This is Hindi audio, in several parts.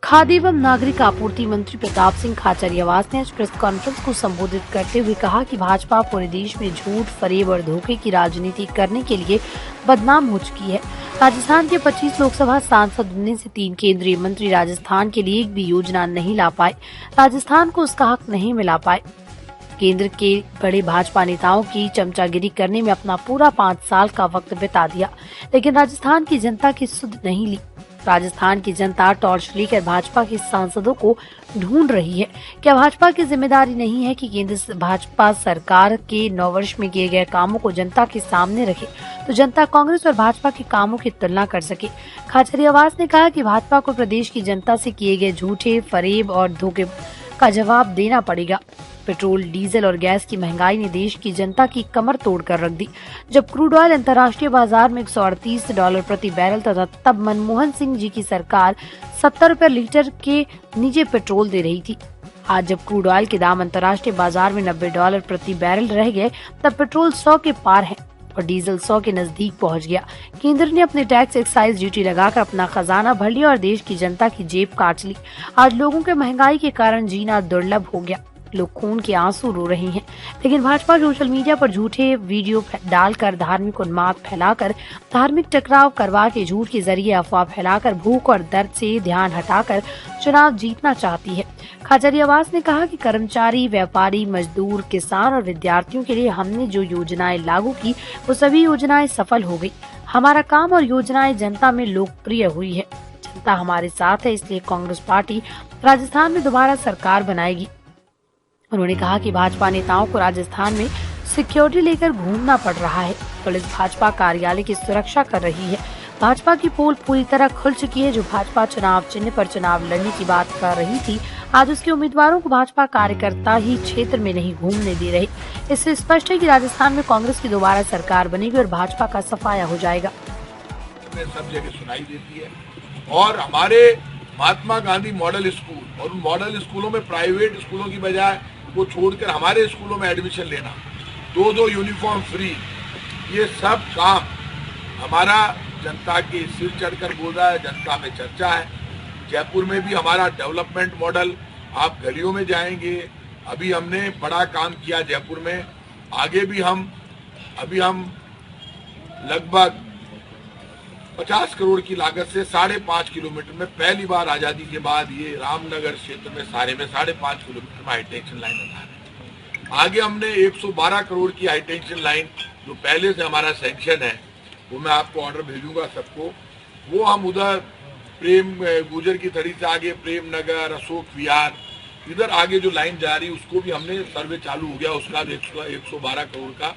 खाद्य एवं नागरिक आपूर्ति मंत्री प्रताप सिंह खाचरियावास ने आज प्रेस कॉन्फ्रेंस को संबोधित करते हुए कहा कि भाजपा पूरे देश में झूठ, फरेब और धोखे की राजनीति करने के लिए बदनाम हो चुकी है। राजस्थान के 25 लोकसभा सांसद उनमें से 3 केंद्रीय मंत्री राजस्थान के लिए एक भी योजना नहीं ला पाए, राजस्थान को उसका हक नहीं मिला पाए। केंद्र के बड़े भाजपा नेताओं की चमचागिरी करने में अपना पूरा 5 साल का वक्त बिता दिया, लेकिन राजस्थान की जनता की सुध नहीं ली। राजस्थान की जनता टॉर्च लेकर भाजपा के सांसदों को ढूंढ रही है। क्या भाजपा की जिम्मेदारी नहीं है कि केंद्र भाजपा सरकार के 9 वर्ष में किए गए कामों को जनता के सामने रखे, तो जनता कांग्रेस और भाजपा के कामों की तुलना कर सके। खाचरियावास ने कहा कि भाजपा को प्रदेश की जनता से किए गए झूठे, फरेब और धोखे का जवाब देना पड़ेगा। पेट्रोल, डीजल और गैस की महंगाई ने देश की जनता की कमर तोड़ कर रख दी। जब क्रूड ऑयल अंतर्राष्ट्रीय बाजार में $138 प्रति बैरल था, तब मनमोहन सिंह जी की सरकार 70 रुपए लीटर के नीचे पेट्रोल दे रही थी। आज जब क्रूड ऑयल के दाम अंतर्राष्ट्रीय बाजार में $90 प्रति बैरल रह गए, तब पेट्रोल 100 के पार है और डीजल 100 के नजदीक पहुंच गया। केंद्र ने अपने टैक्स, एक्साइज ड्यूटी लगाकर अपना खजाना भर लिया और देश की जनता की जेब काट ली। आज लोगों के महंगाई के कारण जीना दुर्लभ हो गया। लोग खून के आंसू रो रहे हैं, लेकिन भाजपा सोशल मीडिया पर झूठे वीडियो डालकर, धार्मिक उन्माद फैलाकर, धार्मिक टकराव करवा के, झूठ के जरिए अफवाह फैलाकर, भूख और दर्द से ध्यान हटाकर चुनाव जीतना चाहती है। खाचरियावास ने कहा कि कर्मचारी, व्यापारी, मजदूर, किसान और विद्यार्थियों के लिए हमने जो योजनाएं लागू की, वो सभी योजनाएं सफल हो गई। हमारा काम और योजनाएं जनता में लोकप्रिय हुई है। जनता हमारे साथ है, इसलिए कांग्रेस पार्टी राजस्थान में दोबारा सरकार बनाएगी। उन्होंने कहा कि भाजपा नेताओं को राजस्थान में सिक्योरिटी लेकर घूमना पड़ रहा है। पुलिस भाजपा कार्यालय की सुरक्षा कर रही है। भाजपा की पोल पूरी तरह खुल चुकी है। जो भाजपा चुनाव चिन्ह पर चुनाव लड़ने की बात कर रही थी, आज उसके उम्मीदवारों को भाजपा कार्यकर्ता ही क्षेत्र में नहीं घूमने दे रहे। इससे स्पष्ट है कि राजस्थान में कांग्रेस की दोबारा सरकार बनेगी और भाजपा का सफाया हो जाएगा। सब जगह सुनाई देती है और हमारे महात्मा गांधी मॉडल स्कूल और मॉडल स्कूलों में प्राइवेट स्कूलों की बजाय वो छोड़कर हमारे स्कूलों में एडमिशन लेना, 2 यूनिफॉर्म फ्री, ये सब काम हमारा जनता के सिर चढ़कर बोल रहा है, जनता में चर्चा है। जयपुर में भी हमारा डेवलपमेंट मॉडल, आप गलियों में जाएंगे, अभी हमने बड़ा काम किया जयपुर में। आगे भी अभी हम लगभग 50 करोड़ की लागत से 5.5 किलोमीटर में पहली बार आजादी के बाद ये रामनगर क्षेत्र में 5.5 किलोमीटर में हाईटेंशन लाइन बना रहे हैं। आगे हमने 112 करोड़ की हाईटेंशन लाइन जो पहले से हमारा सैंक्शन है, वो मैं आपको ऑर्डर भेजूंगा सबको, वो हम उधर प्रेम गुजर की थड़ी से आगे प्रेम नगर, अशोक विहार, इधर आगे जो लाइन जा रही है उसको भी हमने सर्वे चालू हो गया, उसका 112 करोड़ का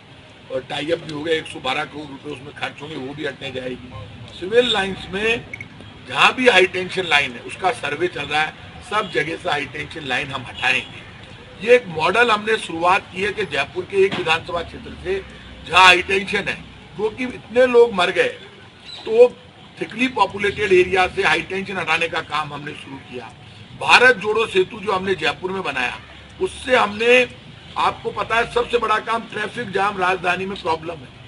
और टाइप भी हो गया। 112 करोड़ रुपए उसमें खर्च होंगे, वो भी हटने जाएगी। सिविल लाइंस में जहां भी हाई टेंशन लाइन है उसका सर्वे चल रहा है, सब जगह से हाई टेंशन लाइन हम हटाएंगे। ये एक मॉडल हमने शुरुआत की है कि जयपुर के एक विधानसभा क्षेत्र से जहां हाई टेंशन है, क्योंकि इतने लोग मर गए, तो थिकली पॉपुलेटेड एरिया से हाई टेंशन हटाने का काम हमने शुरू किया। भारत जोड़ो सेतु जो हमने जयपुर में बनाया, उससे हमने, आपको पता है सबसे बड़ा काम ट्रैफिक जाम राजधानी में प्रॉब्लम है।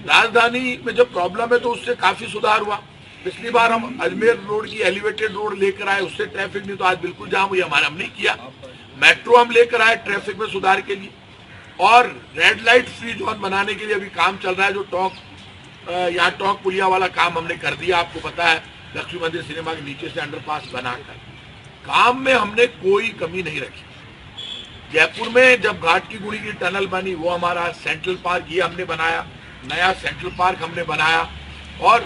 राजधानी में जब प्रॉब्लम है तो उससे काफी सुधार हुआ। पिछली बार हम अजमेर रोड की एलिवेटेड रोड लेकर आए, उससे ट्रैफिक नहीं तो आज बिल्कुल जाम हुई, हमारा हमने किया। मेट्रो हम लेकर आए ट्रैफिक में सुधार के लिए, और रेड लाइट फ्री जोन बनाने के लिए अभी काम चल रहा है। जो यहाँ टोंक पुलिया वाला काम हमने कर दिया, आपको पता है, लक्ष्मी मंदिर सिनेमा के नीचे से अंडरपास बनाकर काम में हमने कोई कमी नहीं रखी। जयपुर में जब घाट की गुड़ी की टनल बनी, वो हमारा सेंट्रल पार्क ये हमने बनाया, नया सेंट्रल पार्क हमने बनाया। और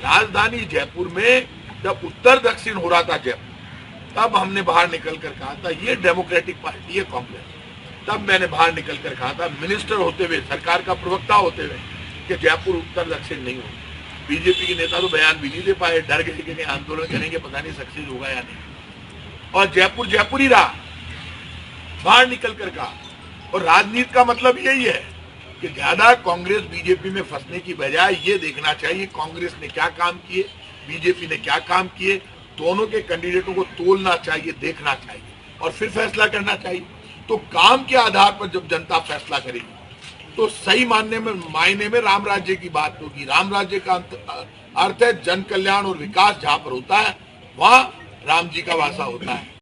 राजधानी जयपुर में जब उत्तर दक्षिण हो रहा था जयपुर, तब हमने बाहर निकल कर कहा था ये डेमोक्रेटिक पार्टी है कांग्रेस। तब मैंने बाहर निकल कर कहा था, मिनिस्टर होते हुए, सरकार का प्रवक्ता होते हुए, कि जयपुर उत्तर दक्षिण नहीं हो। बीजेपी के नेता तो बयान भी नहीं दे पाए, डर गए कि आंदोलन करेंगे, पता नहीं सक्सेस होगा या नहीं। और जयपुर जयपुर ही रहा, बाहर निकल कर कहा। और राजनीति का मतलब यही है कि ज्यादा कांग्रेस बीजेपी में फंसने की बजाय ये देखना चाहिए कांग्रेस ने क्या काम किए, बीजेपी ने क्या काम किए, दोनों के कैंडिडेटों को तोलना चाहिए, देखना चाहिए और फिर फैसला करना चाहिए। तो काम के आधार पर जब जनता फैसला करेगी तो सही मायने में राम राज्य की बात होगी। राम राज्य का अर्थ है जन कल्याण और विकास। जहां पर होता है वहां राम जी का वासा होता है।